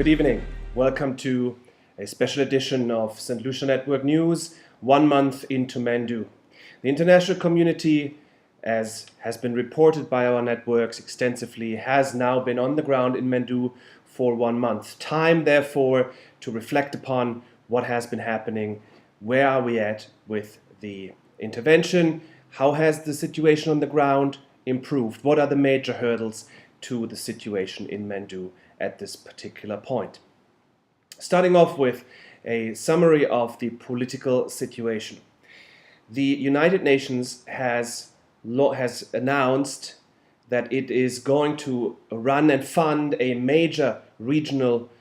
Good evening. Welcome to a special edition of St. Lucia Network News, 1 month into Mandu. The international community, as has been reported by our networks extensively, has now been on the ground in Mandu for 1 month. Time, therefore, to reflect upon what has been happening. Where are we at with the intervention? How has the situation on the ground improved? What are the major hurdles to the situation in Mandu at this particular point? Starting off with a summary of the political situation. The United Nations has announced that it is going to run and fund a major regional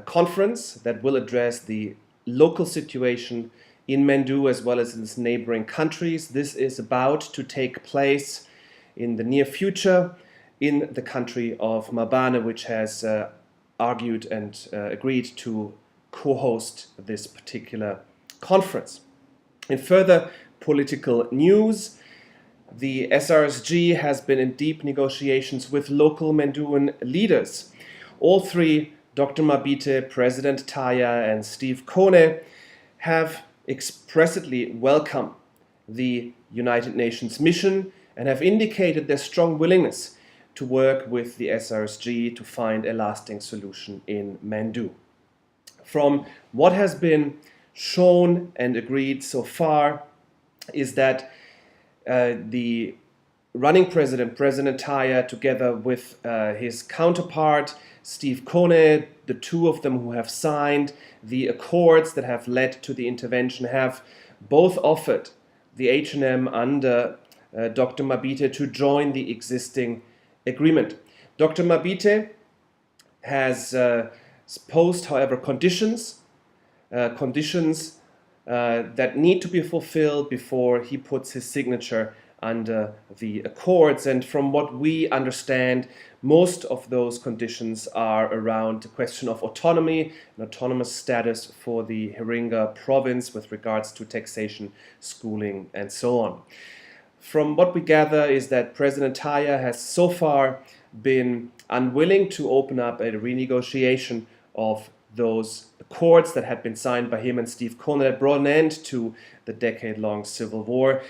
conference that will address the local situation in Mandu as well as in its neighboring countries. This is about to take place in the near future in the country of Mbabane, which has argued and agreed to co-host this particular conference. In further political news, the SRSG has been in deep negotiations with local Manduan leaders. All three, Dr. Mabite, President Taya, and Steve Kone, have expressly welcomed the United Nations mission and have indicated their strong willingness to work with the SRSG to find a lasting solution in Mandu. From what has been shown and agreed so far is that the running president, President Taya, together with his counterpart, Steve Kone, the two of them who have signed the accords that have led to the intervention, have both offered the H&M under Dr. Mabite to join the existing agreement. Dr. Mabite has posed, however, conditions that need to be fulfilled before he puts his signature under the accords. And from what we understand, most of those conditions are around the question of autonomy and autonomous status for the Hiringa province with regards to taxation, schooling, and so on. From what we gather is that President Taya has so far been unwilling to open up a renegotiation of those accords that had been signed by him and Steve Kone that brought an end to the decade-long civil war,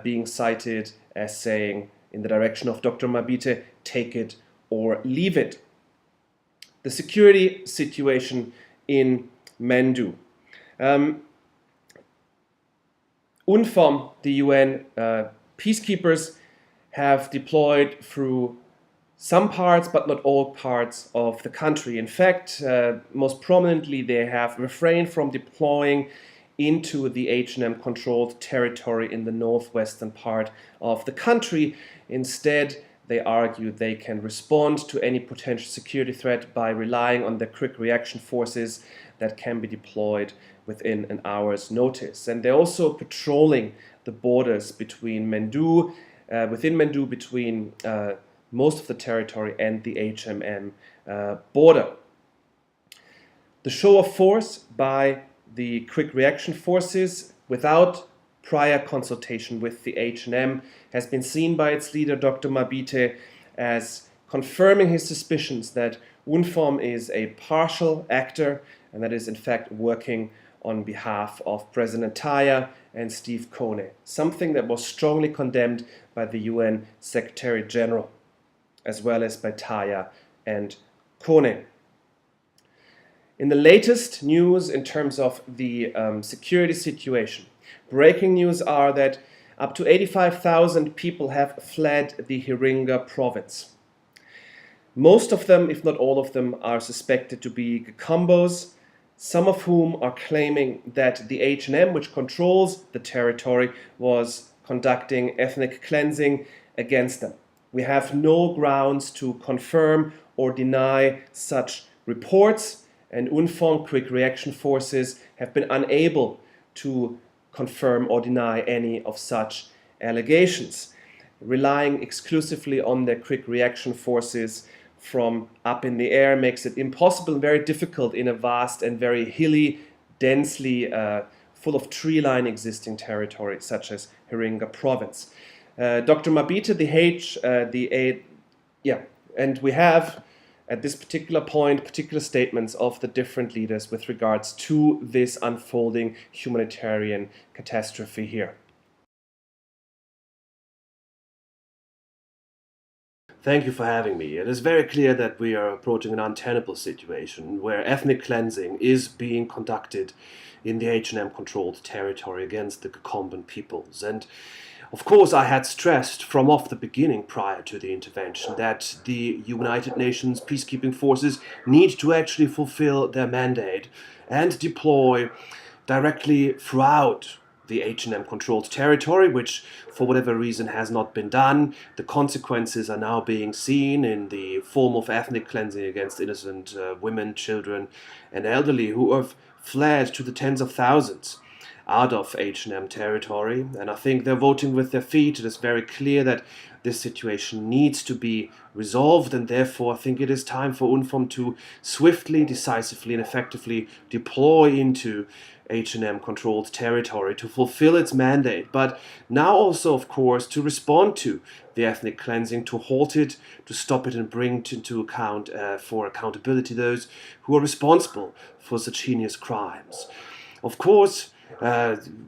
being cited as saying, in the direction of Dr. Mabite, take it or leave it. The security situation in Mandu. UNFOM, the UN peacekeepers, have deployed through some parts but not all parts of the country. In fact, most prominently, they have refrained from deploying into the H&M controlled territory in the northwestern part of the country. Instead, they argue they can respond to any potential security threat by relying on the quick reaction forces that can be deployed within an hour's notice. And they're also patrolling the borders between Mandu, within Mandu, between most of the territory and the HMM border. The show of force by the quick reaction forces without prior consultation with the H&M has been seen by its leader, Dr. Mabite, as confirming his suspicions that UNFOM is a partial actor and that is in fact working on behalf of President Taya and Steve Kone, something that was strongly condemned by the UN Secretary General, as well as by Taya and Kone. In the latest news in terms of the security situation, breaking news are that up to 85,000 people have fled the Hiringa province. Most of them, if not all of them, are suspected to be Gikumbos, some of whom are claiming that the H&M, which controls the territory, was conducting ethnic cleansing against them. We have no grounds to confirm or deny such reports, and UNFOM quick reaction forces have been unable to confirm or deny any of such allegations. Relying exclusively on their quick reaction forces from up in the air makes it impossible and very difficult in a vast and very hilly, densely full of tree line existing territory such as Hiringa province. Dr. Mabite, and we have at this particular point, particular statements of the different leaders with regards to this unfolding humanitarian catastrophe here. Thank you for having me. It is very clear that we are approaching an untenable situation where ethnic cleansing is being conducted in the H&M controlled territory against the Gacomban peoples. And of course, I had stressed from off the beginning prior to the intervention that the United Nations peacekeeping forces need to actually fulfill their mandate and deploy directly throughout the H&M controlled territory, which for whatever reason has not been done. The consequences are now being seen in the form of ethnic cleansing against innocent women, children and elderly who have fled to the tens of thousands out of H&M territory, and I think they're voting with their feet. It is very clear that this situation needs to be resolved, and therefore I think it is time for UNFOM to swiftly, decisively and effectively deploy into H&M controlled territory to fulfill its mandate, but now also of course to respond to the ethnic cleansing, to halt it, to stop it and bring into account for accountability those who are responsible for such heinous crimes. Of course,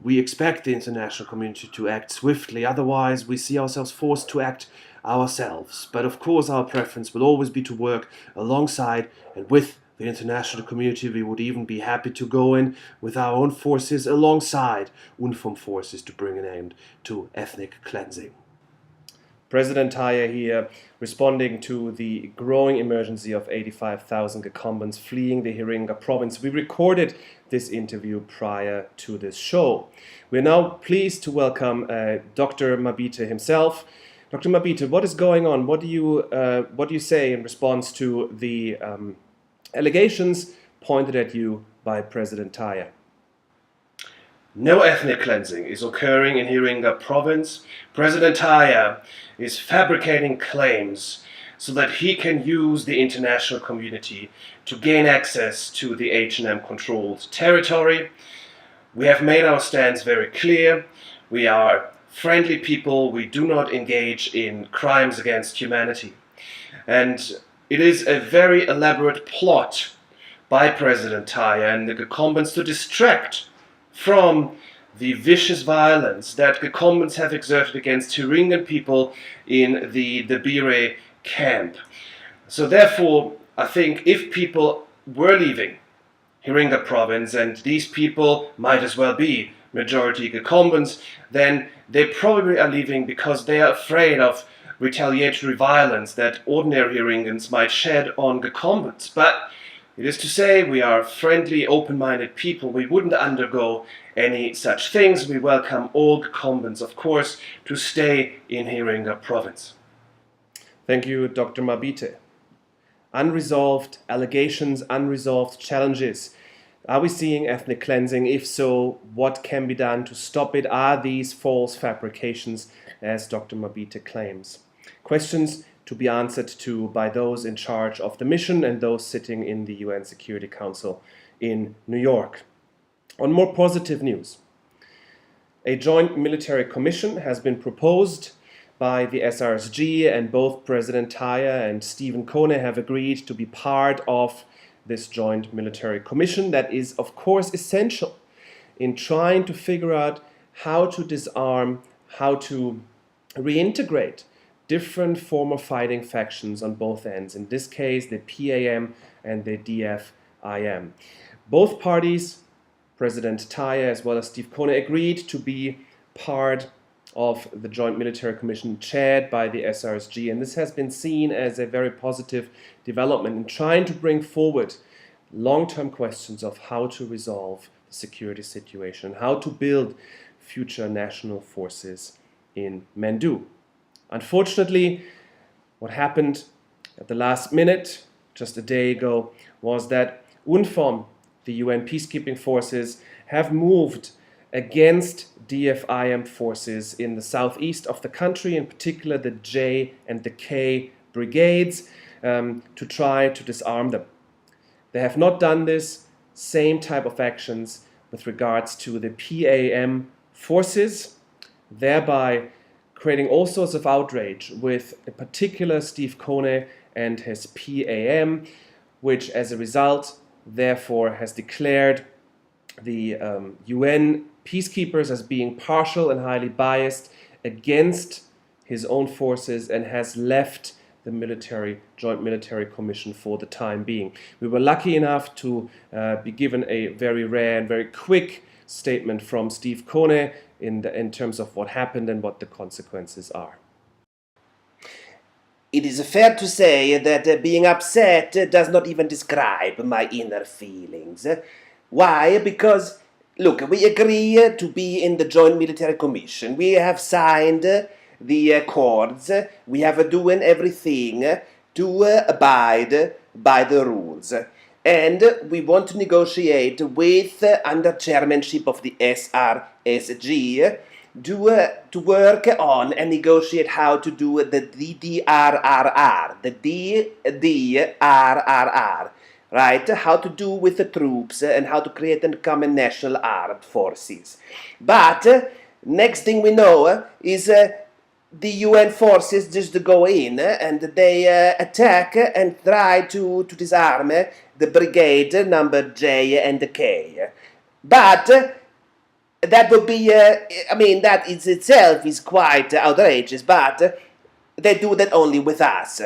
we expect the international community to act swiftly, otherwise we see ourselves forced to act ourselves. But of course our preference will always be to work alongside and with the international community. We would even be happy to go in with our own forces alongside UNFOM forces to bring an end to ethnic cleansing. President Taye here, responding to the growing emergency of 85,000 Gacombans fleeing the Hiringa province. We recorded this interview prior to this show. We're now pleased to welcome Dr. Mabite himself. Dr. Mabite, what is going on? What do you say in response to the allegations pointed at you by President Taye? No ethnic cleansing is occurring in Hiringa province. President Taye is fabricating claims so that he can use the international community to gain access to the H&M controlled territory. We have made our stance very clear. We are friendly people. We do not engage in crimes against humanity. And it is a very elaborate plot by President Taye and the Gacombans to distract from the vicious violence that Gacombans have exerted against Hiringan people in the Bire camp. So therefore, I think if people were leaving Hiringa province, and these people might as well be majority Gacombans, then they probably are leaving because they are afraid of retaliatory violence that ordinary Hiringans might shed on Gacombans. But it is to say, we are friendly, open-minded people. We wouldn't undergo any such things. We welcome all Gacombans, of course, to stay in Hiringa province. Thank you, Dr. Mabite. Unresolved allegations, unresolved challenges. Are we seeing ethnic cleansing? If so, what can be done to stop it? Are these false fabrications, as Dr. Mabite claims? Questions to be answered to by those in charge of the mission and those sitting in the UN Security Council in New York. On more positive news, a joint military commission has been proposed by the SRSG, and both President Taye and Stephen Kone have agreed to be part of this joint military commission that is, of course, essential in trying to figure out how to disarm, how to reintegrate different former fighting factions on both ends, in this case the PAM and the DFIM. Both parties, President Taye as well as Steve Kone, agreed to be part of the Joint Military Commission chaired by the SRSG, and this has been seen as a very positive development in trying to bring forward long-term questions of how to resolve the security situation, how to build future national forces in Mandu. Unfortunately, what happened at the last minute, just a day ago, was that UNFOM, the UN peacekeeping forces, have moved against DFIM forces in the southeast of the country, in particular the J and the K brigades, to try to disarm them. They have not done this same type of actions with regards to the PAM forces, thereby creating all sorts of outrage with in particular Steve Kone and his PAM, which as a result therefore has declared the UN peacekeepers as being partial and highly biased against his own forces, and has left the Joint Military Commission for the time being. We were lucky enough to be given a very rare and very quick statement from Steve Kone in terms of what happened and what the consequences are. It is fair to say that being upset does not even describe my inner feelings. Why? Because, look, we agree to be in the Joint Military Commission. We have signed the accords. We have doing everything to abide by the rules. And we want to negotiate with, under chairmanship of the SRSG, to work on and negotiate how to do the DDRRR, the DDRRR, right? How to do with the troops and how to create a common national armed forces. But next thing we know is the UN forces just go in and they attack and try to disarm the brigade number J and K. But that would be, that is itself is quite outrageous, but they do that only with us,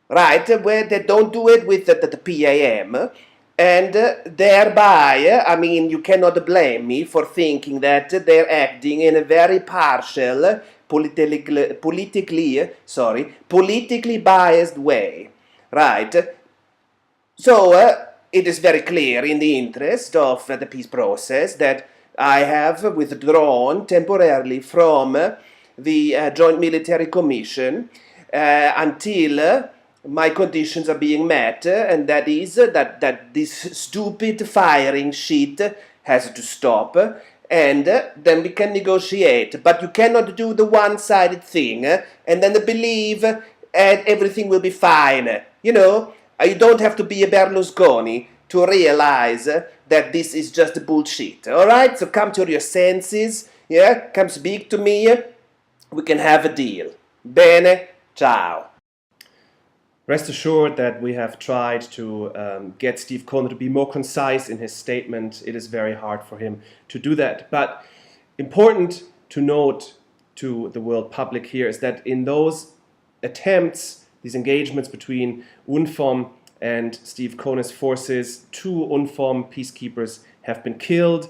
right? Where they don't do it with the PAM, and thereby, you cannot blame me for thinking that they're acting in a very partial, politically biased way, right? So it is very clear in the interest of the peace process that I have withdrawn temporarily from the Joint Military Commission until my conditions are being met, and that is that this stupid firing shit has to stop, and then we can negotiate. But you cannot do the one-sided thing and then believe everything will be fine. You don't have to be a Berlusconi to realize that this is just bullshit. Alright, so come to your senses, come speak to me, we can have a deal. Bene, ciao. Rest assured that we have tried to get Steve Kone to be more concise in his statement. It is very hard for him to do that. But important to note to the world public here is that in those attempts, these engagements between UNFOM and Steve Kone's forces, 2 UNFOM peacekeepers have been killed,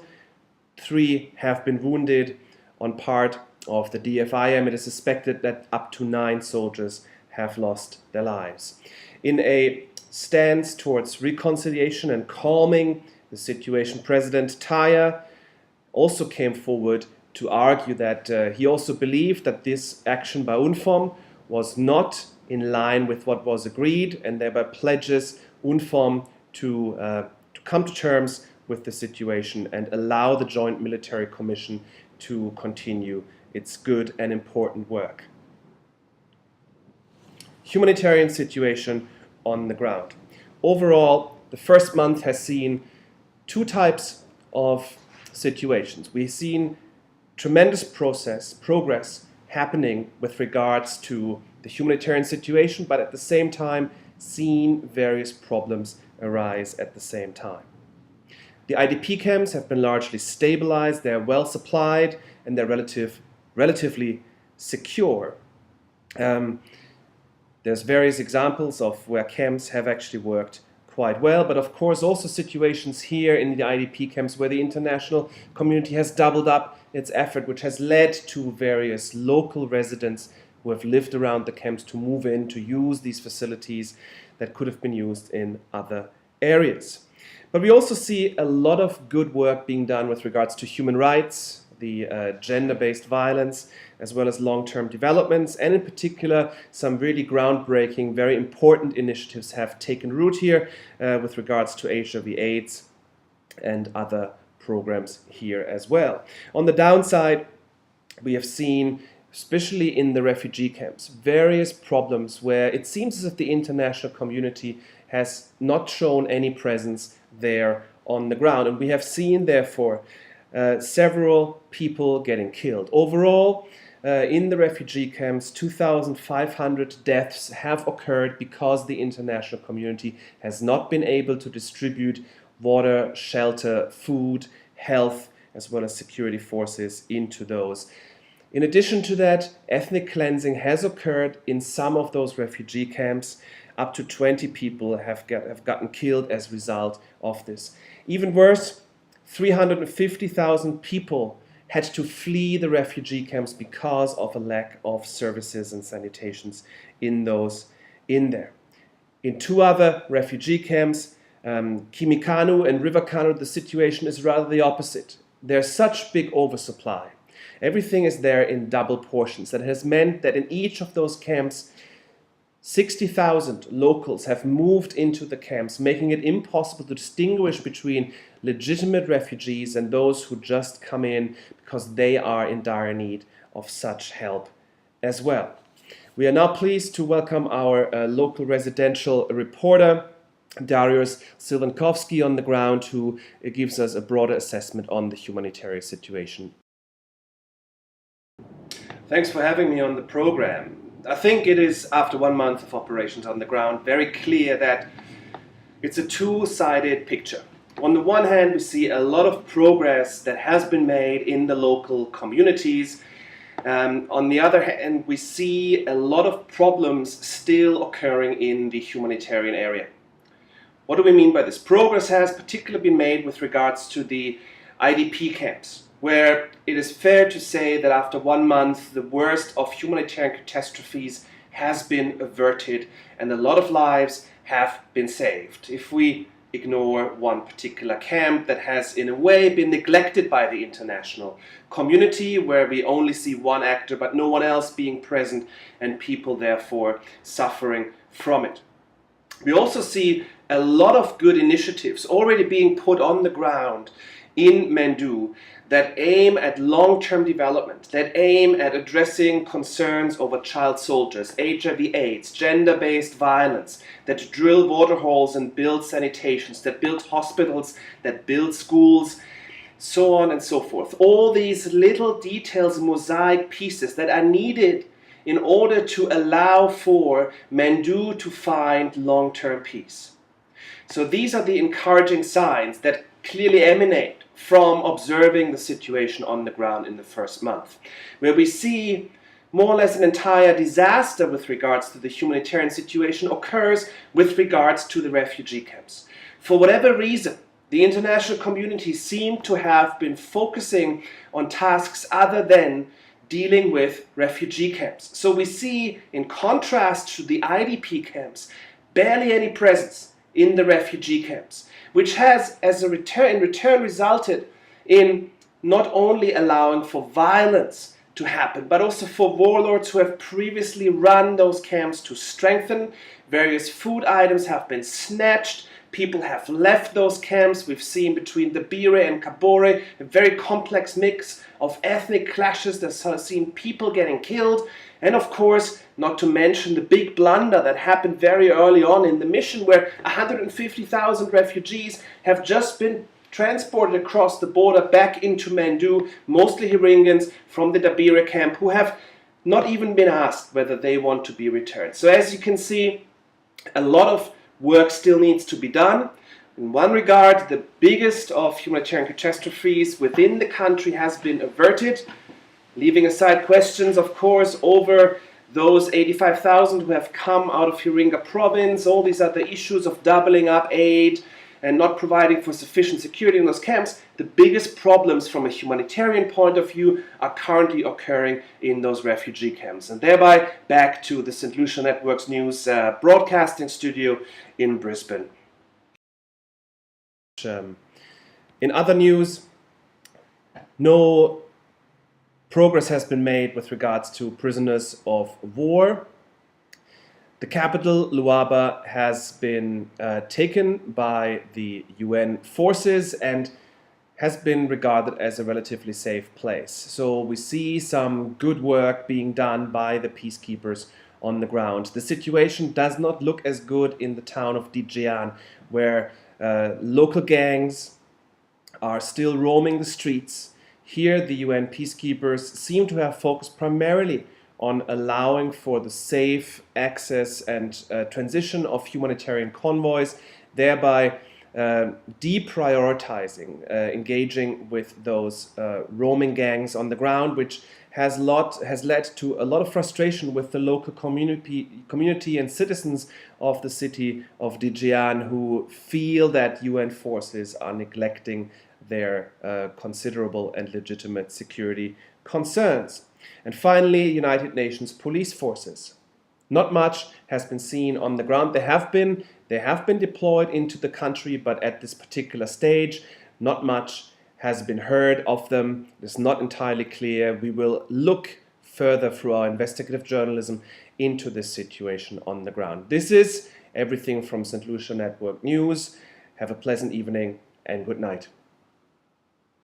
3 have been wounded. On part of the DFIM, it is suspected that up to 9 soldiers have lost their lives. In a stance towards reconciliation and calming the situation, President Taya also came forward to argue that he also believed that this action by UNFOM was not in line with what was agreed, and thereby pledges UNFOM to come to terms with the situation and allow the Joint Military Commission to continue its good and important work. Humanitarian situation on the ground. Overall, the first month has seen 2 types of situations. We've seen tremendous progress happening with regards to the humanitarian situation, but at the same time seen various problems arise at the same time. The IDP camps have been largely stabilized, they're well supplied, and they're relatively secure. There's various examples of where camps have actually worked quite well, but of course also situations here in the IDP camps where the international community has doubled up its effort, which has led to various local residents who have lived around the camps to move in, to use these facilities that could have been used in other areas. But we also see a lot of good work being done with regards to human rights, the gender-based violence, as well as long-term developments, and in particular some really groundbreaking, very important initiatives have taken root here with regards to HIV/AIDS and other programs here as well. On the downside, we have seen, especially in the refugee camps, various problems where it seems as if the international community has not shown any presence there on the ground. And we have seen, therefore, several people getting killed. Overall, in the refugee camps, 2,500 deaths have occurred because the international community has not been able to distribute water, shelter, food, health, as well as security forces into those. In addition to that, ethnic cleansing has occurred in some of those refugee camps. Up to 20 people have gotten killed as a result of this. Even worse, 350,000 people had to flee the refugee camps because of a lack of services and sanitations in there. In two other refugee camps, Kimikanu and River Kanu, the situation is rather the opposite. There's such big oversupply. Everything is there in double portions. That has meant that in each of those camps, 60,000 locals have moved into the camps, making it impossible to distinguish between legitimate refugees and those who just come in because they are in dire need of such help as well. We are now pleased to welcome our local residential reporter, Dariusz Silvankowski, on the ground, who gives us a broader assessment on the humanitarian situation. Thanks for having me on the program. I think it is, after 1 month of operations on the ground, very clear that it's a two-sided picture. On the one hand, we see a lot of progress that has been made in the local communities. On the other hand, we see a lot of problems still occurring in the humanitarian area. What do we mean by this? Progress has particularly been made with regards to the IDP camps, where it is fair to say that after 1 month, the worst of humanitarian catastrophes has been averted and a lot of lives have been saved. If we ignore one particular camp that has in a way been neglected by the international community, where we only see one actor but no one else being present and people therefore suffering from it. We also see a lot of good initiatives already being put on the ground in Mandu that aim at long-term development, that aim at addressing concerns over child soldiers, HIV/AIDS, gender-based violence, that drill water holes and build sanitations, that build hospitals, that build schools, so on and so forth. All these little details, mosaic pieces that are needed in order to allow for Mandu to find long-term peace. So these are the encouraging signs that clearly emanate from observing the situation on the ground in the first month, where we see more or less an entire disaster with regards to the humanitarian situation occurs with regards to the refugee camps. For whatever reason, the international community seemed to have been focusing on tasks other than dealing with refugee camps. So we see, in contrast to the IDP camps, barely any presence in the refugee camps, which has in return resulted in not only allowing for violence to happen, but also for warlords who have previously run those camps to strengthen. Various food items have been snatched. People have left those camps. We've seen between the Bire and Kabore a very complex mix of ethnic clashes that have seen people getting killed. And of course, not to mention the big blunder that happened very early on in the mission, where 150,000 refugees have just been transported across the border back into Mandu, mostly Hiringans from the Dabire camp, who have not even been asked whether they want to be returned. So as you can see, a lot of work still needs to be done. In one regard, the biggest of humanitarian catastrophes within the country has been averted, leaving aside questions, of course, over those 85,000 who have come out of Hiringa province. All these other issues of doubling up aid and not providing for sufficient security in those camps. The biggest problems from a humanitarian point of view are currently occurring in those refugee camps. And thereby back to the St. Lucia Network's news broadcasting studio in Brisbane. In other news, no progress has been made with regards to prisoners of war. The capital, Luaba, has been taken by the UN forces and has been regarded as a relatively safe place. So we see some good work being done by the peacekeepers on the ground. The situation does not look as good in the town of Dijian, where local gangs are still roaming the streets. Here, the UN peacekeepers seem to have focused primarily on allowing for the safe access and transition of humanitarian convoys, thereby deprioritizing engaging with those roaming gangs on the ground, which has led to a lot of frustration with the local community and citizens of the city of Dijian, who feel that UN forces are neglecting their considerable and legitimate security concerns. And finally, United Nations police forces. Not much has been seen on the ground. They have been deployed into the country, but at this particular stage, not much has been heard of them. It's not entirely clear. We will look further through our investigative journalism into this situation on the ground. This is everything from St. Lucia Network News. Have a pleasant evening and good night.